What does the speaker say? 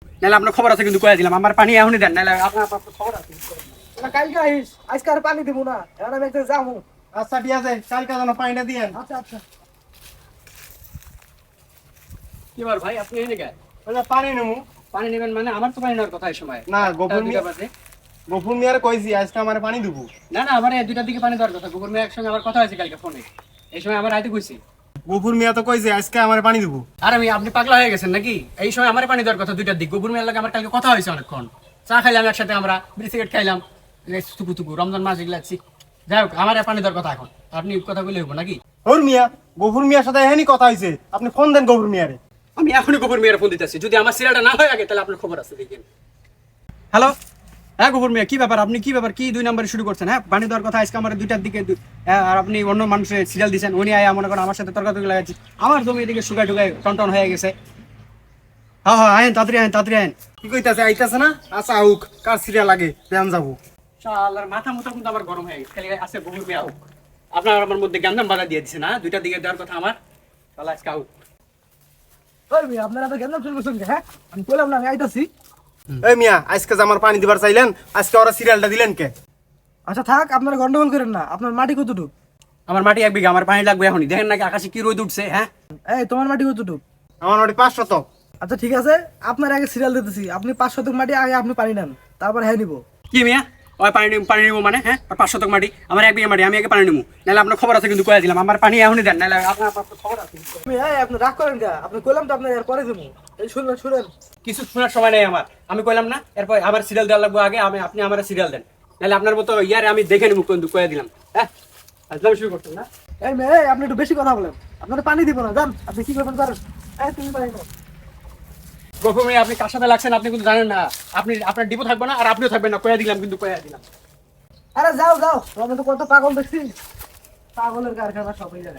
নাহলে আপনার খবর আছে কিন্তু কয়ে দিলাম, আমার পানি এখনই দেন, নাহলে আপনার খবর আছে। কালকে আইস, আজকে আর পানি দিব না, এখন আমি একটা যাবো। আচ্ছা ঠিক আছে, কালকে যেন পানিটা দিয়েন। আচ্ছা আচ্ছা। কি বার ভাই, আপনি এনে গেলেন? ওটা পানি নেবো। পানি নেবেন মানে? আমার তো পানি নেওয়ার কথা এই সময়। না, গফুর দুইটা মিয়া, বাজে। গফুর মিয়ার কইছি আজকে আমার পানি দিব। না না, আমার 2টার দিকে পানি দেওয়ার কথা। গোবর মেয়ের সঙ্গে আমার কথা হয়েছে কালকে ফোনে, এই সময় আমার আইতে কইছি। গফুর মিয়া তো কইছে আজকে আমার পানি দিব। আর আপনি পাগলা হয়ে গেছেন নাকি? এই সময় আমার পানি দেওয়ার কথা 2টার দিক। গোবর মেয়ের লাগে আমার কালকে কথা হয়েছে অনেকক্ষণ, চা খাইলাম একসাথে, আমরা বিড়ি সিগারেট খাইলাম, টুকু টুকু রমজান মাস এগুলা যাচ্ছি। যাই হোক, আমার পানি দেওয়ার কথা এখন, আপনি কথা বলে হইব নাকি? ওর মিয়া, গফুর মিয়ার সাথে এখনই কথা হয়েছে, আপনি ফোন দেন গফুর মিয়ারে। আমি এখনই গোবর মেয়ের ফোন দিতেছি, যদি আমার সিরিয়ালটা না হয় আগে তাহলে আপনার খবর আছে, দেখেন। হ্যালো, হ্যাঁ গোবর মিয়া, কি ব্যাপার? আপনি কি ব্যাপার, কি 2 নম্বরে শুরু করছেন? হ্যাঁ, পানি দেওয়ার কথা আজকে আমার 2টার দিকে, আর আপনি অন্য মানুষের সিরিয়াল দিচ্ছেন। উনি আয়া মনে করেন আমার সাথে তর্কাতর্কি লাগাচ্ছি, আমার জমি এদিকে শুকায় টুকায় টন হয়ে গেছে। হ্যাঁ হ্যাঁ, আইন তাড়াতাড়ি, আইন তাড়াতাড়ি আইন। কি কইতাছে, আইতাছে না? আচ্ছা আউক, কার সিরিয়াল লাগে দেন যাবো। শালার মাথা মুথা কিন্তু আমার গরম হয়ে গেছে, খালি আছে গোবর মিয়া হোক। আপনার আমার মধ্যে জ্ঞানদাম বাধা দিয়ে দিচ্ছে না, 2টার দিকে দেওয়ার কথা আমার। তাহলে আজকে আউট। ওই মিয়া, আপনারা তো গেলাম শুরু করছেন, হ্যাঁ আমি কইলাম না আমি আইতাছি। এই মিয়া, আজকে যে আমার পানি দিবার চাইলেন, আজকে ওরা সিরিয়ালটা দিলেন কে? আচ্ছা থাক, আপনারা গন্ডগোল করেন না। আপনার মাটি কতটুক? আমার মাটি 1 বিঘা, আমার পানি লাগবে এখনই। দেখেন নাকি আকাশে কি রোদ উঠছে? হ্যাঁ, এই তোমার মাটি কতটুক? আমার ওটি 5 শতক। আচ্ছা ঠিক আছে, আপনার আগে সিরিয়াল দিতেছি। আপনি 5 শতক মাটি আগে আপনি পানি নেন, তারপর হ্যাঁ নিব। কি মিয়া, ওই পানি নিবো মানে? হ্যাঁ, 5 শতক মাটি, আমার 1 বিঘা মাটি, আমি আগে পানি নিবো, নাহলে আপনার খবর আছে কিন্তু কয়ে দিলাম, আমার পানি এখনই দেন, নাহলে আপনার খবর আছে। আপনি রাগ করেন কা? আপনি কইলাম তো আপনার এর পরে দেবো। এই শুনবেন, শুনেন। কিছু শোনার সময় নেই আমার, আমি কইলাম না, এরপর আমার সিরিয়াল দেওয়া লাগবে আগে, আপনি আমার সিরিয়াল দেন, নাহলে আপনার মতো ইয়ারে আমি দেখে নিবো কিন্তু কয়ে দিলাম। হ্যাঁ, আজকে শুরু করছেন না? এই মেয়ে, আপনি একটু বেশি কথা বলেন। আপনার পানি দিব না, জান আপনি কি করবেন করেন। এই তুমি পানি নাও। গফুর মিয়া, আপনি কার সাথে লাগছেন আপনি কিন্তু জানেন না। আপনার ডিপো থাকবে না, আর আপনিও থাকবেন না, কয়ে দিলাম কিন্তু কয়ে দিলাম। আরে যাও যাও, আমি তো কত পাগল দেখছি, পাগলের কারখানা সব হয়ে যায়।